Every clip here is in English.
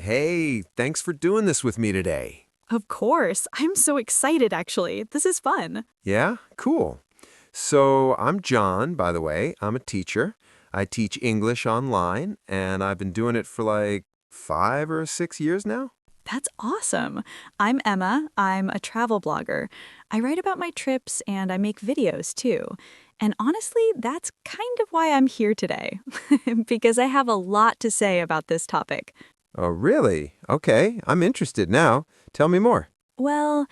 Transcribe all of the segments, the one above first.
Hey, thanks for doing this with me today. Of course. I'm so excited, actually. This is fun. Yeah? Cool. So, I'm John, by the way. I'm a teacher. I teach English online, and I've been doing it for like 5 or 6 years now. That's awesome. I'm Emma. I'm a travel blogger. I write about my trips and I make videos too. And honestly, that's kind of why I'm here today, because I have a lot to say about this topic. Oh, really? Okay, I'm interested now. Tell me more. Well,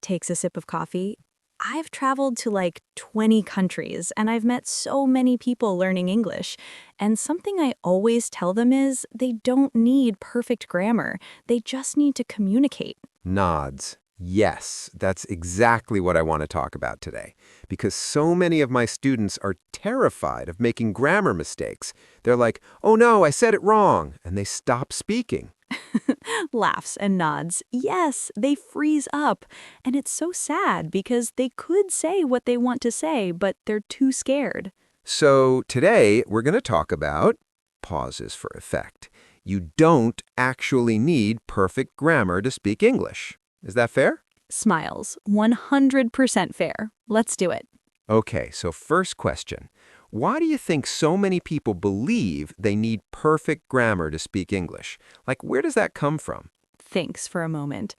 takes a sip of coffee. I've traveled to like 20 countries and I've met so many people learning English. And something I always tell them is they don't need perfect grammar. They just need to communicate. Nods. Yes, that's exactly what I want to talk about today. Because so many of my students are terrified of making grammar mistakes. They're like, oh no, I said it wrong, and they stop speaking. Laughs and nods. Yes, they freeze up. And it's so sad because they could say what they want to say, but they're too scared. So today we're going to talk about pauses for effect. You don't actually need perfect grammar to speak English. Is that fair? Smiles. 100% fair. Let's do it. Okay, so first question. Why do you think so many people believe they need perfect grammar to speak English? Like, where does that come from? Thinks for a moment.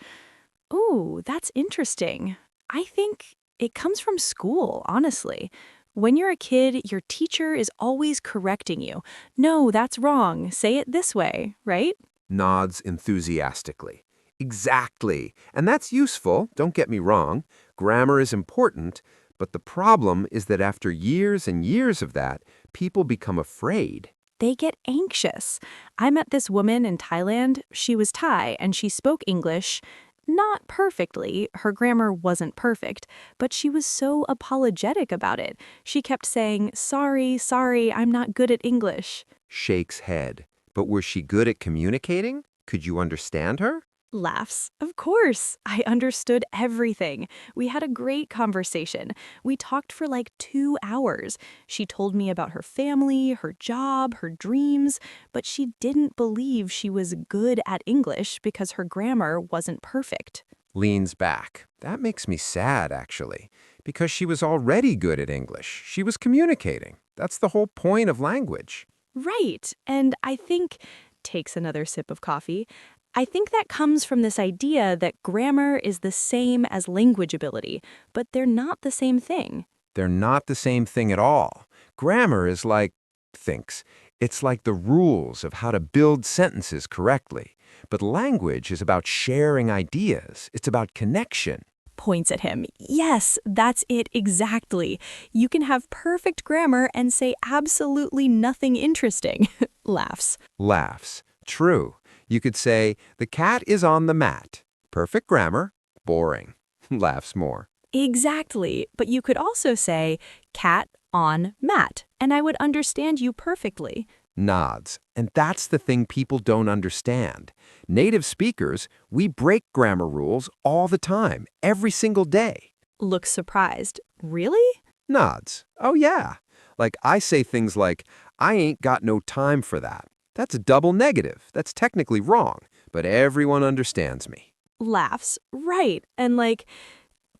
Ooh, that's interesting. I think it comes from school, honestly. When you're a kid, your teacher is always correcting you. No, that's wrong. Say it this way, right? Nods enthusiastically. Exactly. And that's useful, don't get me wrong. Grammar is important, but the problem is that after years and years of that, people become afraid. They get anxious. I met this woman in Thailand. She was Thai and she spoke English. Not perfectly, her grammar wasn't perfect, but she was so apologetic about it. She kept saying, sorry, sorry, I'm not good at English. Shakes head. But was she good at communicating? Could you understand her? Laughs. Of course, I understood everything. We had a great conversation. We talked for like 2 hours. She told me about her family, her job, her dreams, but she didn't believe she was good at English because her grammar wasn't perfect. Leans back. That makes me sad, actually, because she was already good at English. She was communicating. That's the whole point of language. Right. And I think, takes another sip of coffee, I think that comes from this idea that grammar is the same as language ability, but they're not the same thing. They're not the same thing at all. Grammar is like, thinks, it's like the rules of how to build sentences correctly. But language is about sharing ideas. It's about connection. Points at him. Yes, that's it exactly. You can have perfect grammar and say absolutely nothing interesting. Laughs. Laughs. True. You could say, the cat is on the mat. Perfect grammar. Boring. Laughs more. Exactly. But you could also say cat on mat, and I would understand you perfectly. Nods. And that's the thing people don't understand. Native speakers, we break grammar rules all the time, every single day. Looks surprised. Really? Nods. Oh, yeah. Like I say things like, I ain't got no time for that. That's a double negative. That's technically wrong, but everyone understands me. Laughs. Right. And like,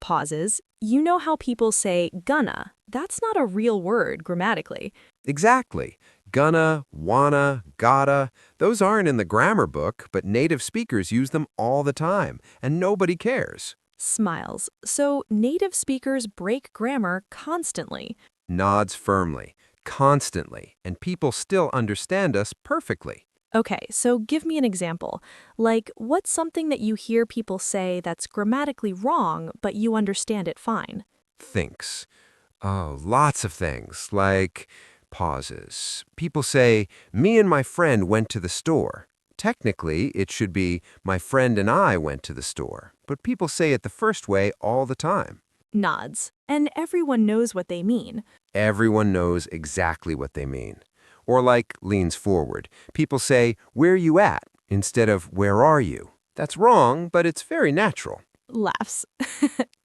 pauses. You know how people say gonna? That's not a real word grammatically. Exactly. Gonna, wanna, gotta, those aren't in the grammar book, but native speakers use them all the time, and nobody cares. Smiles. So native speakers break grammar constantly. Nods firmly, constantly, and people still understand us perfectly. Okay, so give me an example. Like, what's something that you hear people say that's grammatically wrong, but you understand it fine? Thinks. Oh, lots of things, like pauses. People say, me and my friend went to the store. Technically, it should be, my friend and I went to the store. But people say it the first way all the time. Nods. And everyone knows what they mean. Everyone knows exactly what they mean. Or like, leans forward. People say, where you at? Instead of, where are you? That's wrong, but it's very natural. Laughs.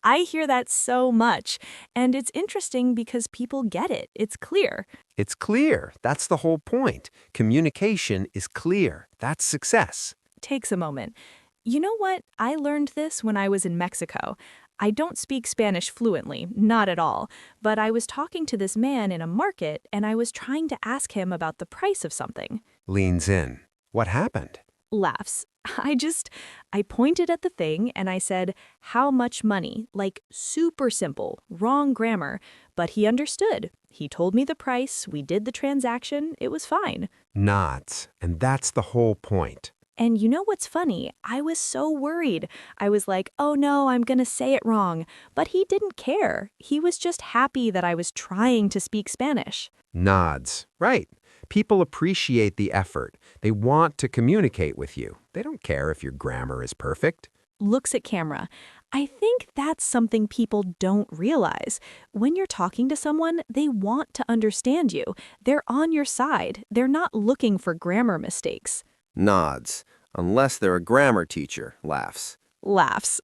I hear that so much. And it's interesting because people get it. It's clear. It's clear. That's the whole point. Communication is clear. That's success. takes a moment. You know what? I learned this when I was in Mexico. I don't speak Spanish fluently, not at all, but I was talking to this man in a market and I was trying to ask him about the price of something. Leans in. What happened? Laughs. I pointed at the thing and I said, how much money? Like super simple, wrong grammar. But he understood. He told me the price, we did the transaction, it was fine. Nods. And that's the whole point. And you know what's funny? I was so worried. I was like, oh no, I'm gonna say it wrong. But he didn't care. He was just happy that I was trying to speak Spanish. Nods. Right. People appreciate the effort. They want to communicate with you. They don't care if your grammar is perfect. Looks at camera. I think that's something people don't realize. When you're talking to someone, they want to understand you. They're on your side. They're not looking for grammar mistakes. Nods. Unless they're a grammar teacher, laughs. Laughs.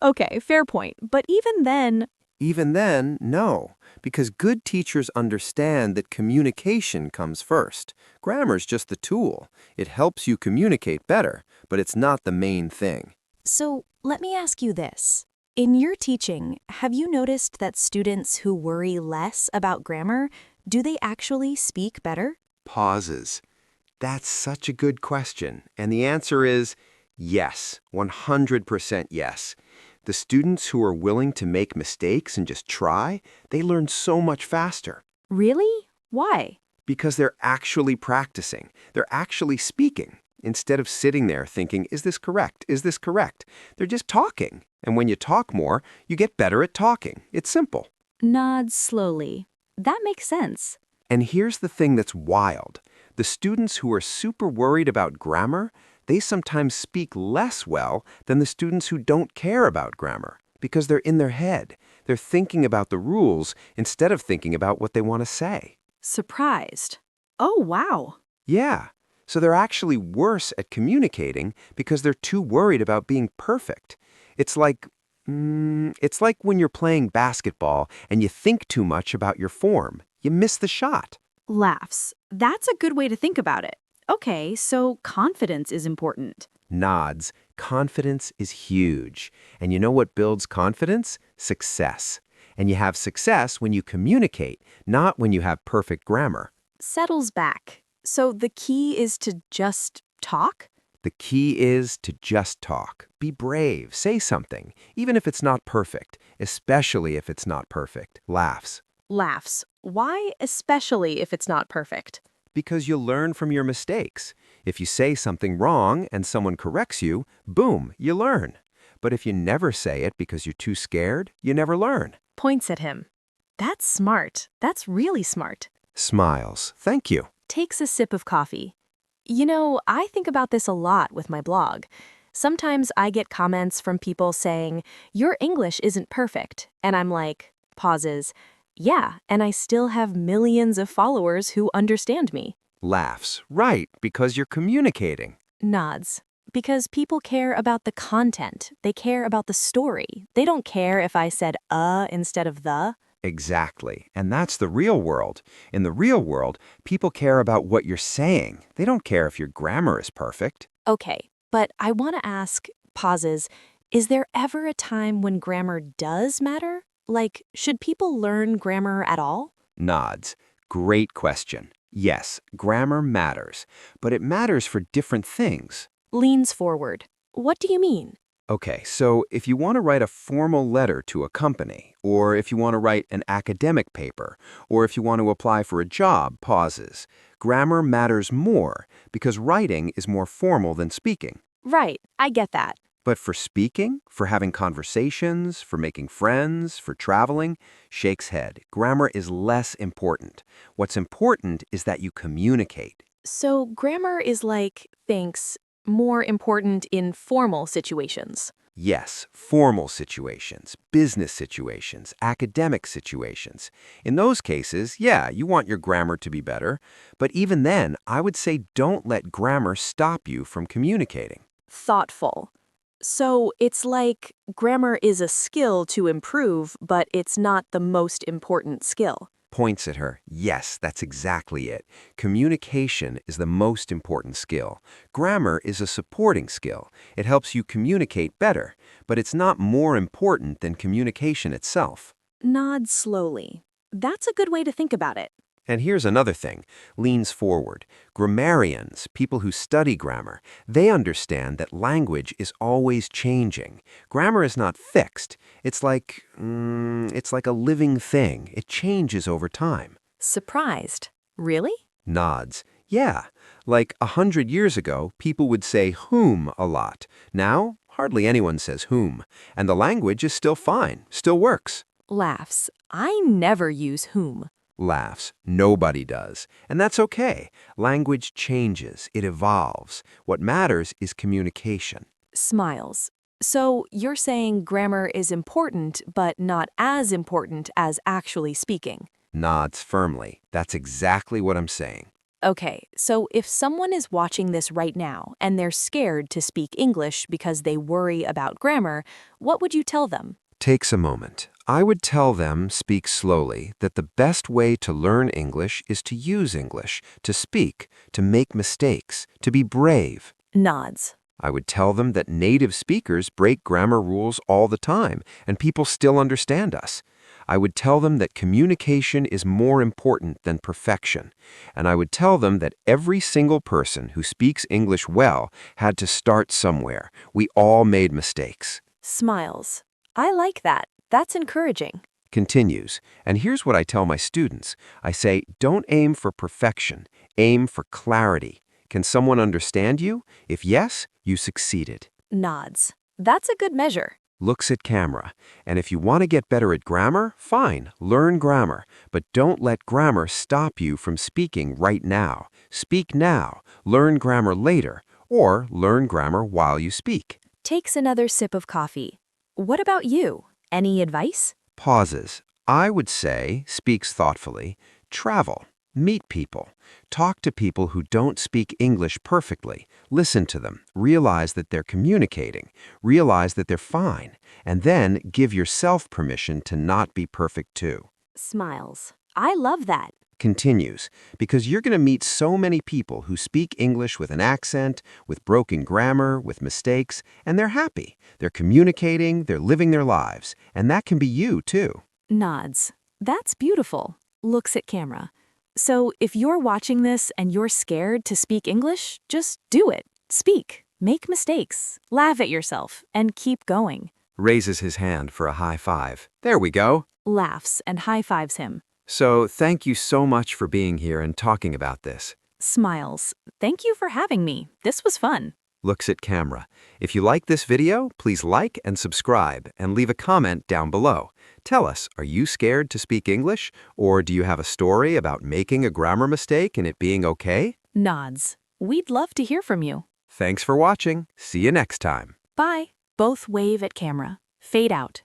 Okay, fair point. But even then, Even then, no, because good teachers understand that communication comes first. Grammar's just the tool. It helps you communicate better, but it's not the main thing. So let me ask you this. In your teaching, have you noticed that students who worry less about grammar, do they actually speak better? Pauses. That's such a good question. And the answer is yes, 100% yes. The students who are willing to make mistakes and just try, they learn so much faster really? Why? because they're actually practicing. They're actually speaking instead of sitting there thinking, is this correct? Is this correct? They're just talking. And when you talk more, you get better at talking. It's simple. Nods slowly. That makes sense. And here's the thing that's wild. The students who are super worried about grammar, they sometimes speak less well than the students who don't care about grammar because they're in their head. They're thinking about the rules instead of thinking about what they want to say. Surprised. Oh, wow. Yeah, so they're actually worse at communicating because they're too worried about being perfect. It's like when you're playing basketball and you think too much about your form. You miss the shot. Laughs. That's a good way to think about it. Okay, so confidence is important. Nods. Confidence is huge. And you know what builds confidence? Success. And you have success when you communicate, not when you have perfect grammar. Settles back. So the key is to just talk? The key is to just talk. Be brave. Say something, even if it's not perfect, especially if it's not perfect. Laughs. Laughs. Why, especially if it's not perfect? Because you'll learn from your mistakes. If you say something wrong and someone corrects you, boom, you learn. But if you never say it because you're too scared, you never learn. Points at him. That's smart. That's really smart. Smiles. Thank you. Takes a sip of coffee. You know, I think about this a lot with my blog. Sometimes I get comments from people saying, your English isn't perfect. And I'm like, pauses. Yeah, and I still have millions of followers who understand me. Laughs. Right, because you're communicating. Nods. Because people care about the content. They care about the story. They don't care if I said instead of the. Exactly. And that's the real world. In the real world, people care about what you're saying. They don't care if your grammar is perfect. Okay, but I want to ask, pauses, is there ever a time when grammar does matter? Like, should people learn grammar at all? Nods. Great question. Yes, grammar matters, but it matters for different things. Leans forward. What do you mean? Okay, so if you want to write a formal letter to a company, or if you want to write an academic paper, or if you want to apply for a job, pauses. Grammar matters more because writing is more formal than speaking. Right, I get that. But for speaking, for having conversations, for making friends, for traveling, shakes head. Grammar is less important. What's important is that you communicate. So grammar is like, thanks, more important in formal situations. Yes, formal situations, business situations, academic situations. In those cases, yeah, you want your grammar to be better. But even then, I would say don't let grammar stop you from communicating. Thoughtful. So it's like grammar is a skill to improve, but it's not the most important skill. Points at her. Yes, that's exactly it. Communication is the most important skill. Grammar is a supporting skill. It helps you communicate better, but it's not more important than communication itself. Nods slowly. That's a good way to think about it. And here's another thing, leans forward. Grammarians, people who study grammar, they understand that language is always changing. Grammar is not fixed. It's like a living thing. It changes over time. Surprised. Really? Nods. Yeah, like 100 years ago, people would say whom a lot. Now, hardly anyone says whom. And the language is still fine, still works. Laughs. I never use whom. Laughs. Nobody does. And that's okay. Language changes. It evolves. What matters is communication. Smiles. So you're saying grammar is important, but not as important as actually speaking. Nods firmly. That's exactly what I'm saying. Okay, so if someone is watching this right now and they're scared to speak English because they worry about grammar, what would you tell them? Takes a moment. I would tell them, speak slowly, that the best way to learn English is to use English, to speak, to make mistakes, to be brave. Nods. I would tell them that native speakers break grammar rules all the time, and people still understand us. I would tell them that communication is more important than perfection. And I would tell them that every single person who speaks English well had to start somewhere. We all made mistakes. Smiles. I like that. That's encouraging. Continues, and here's what I tell my students. I say, don't aim for perfection, aim for clarity. Can someone understand you? If yes, you succeeded. Nods. That's a good measure. Looks at camera. And if you want to get better at grammar, fine, learn grammar. But don't let grammar stop you from speaking right now. Speak now, learn grammar later, or learn grammar while you speak. Takes another sip of coffee. What about you? Any advice? Pauses. I would say, speaks thoughtfully, travel, meet people, talk to people who don't speak English perfectly, listen to them, realize that they're communicating, realize that they're fine, and then give yourself permission to not be perfect too. Smiles. I love that. Continues, because you're going to meet so many people who speak English with an accent, with broken grammar, with mistakes, and they're happy. They're communicating, they're living their lives, and that can be you too. Nods. That's beautiful. Looks at camera. So if you're watching this and you're scared to speak English, just do it. Speak. Make mistakes. Laugh at yourself. And keep going. Raises his hand for a high five. There we go. Laughs and high-fives him. So thank you so much for being here and talking about this. Smiles. Thank you for having me. This was fun. Looks at camera. If you like this video, please like and subscribe and leave a comment down below. Tell us, are you scared to speak English? Or do you have a story about making a grammar mistake and it being okay? Nods. We'd love to hear from you. Thanks for watching. See you next time. Bye. Both wave at camera. Fade out.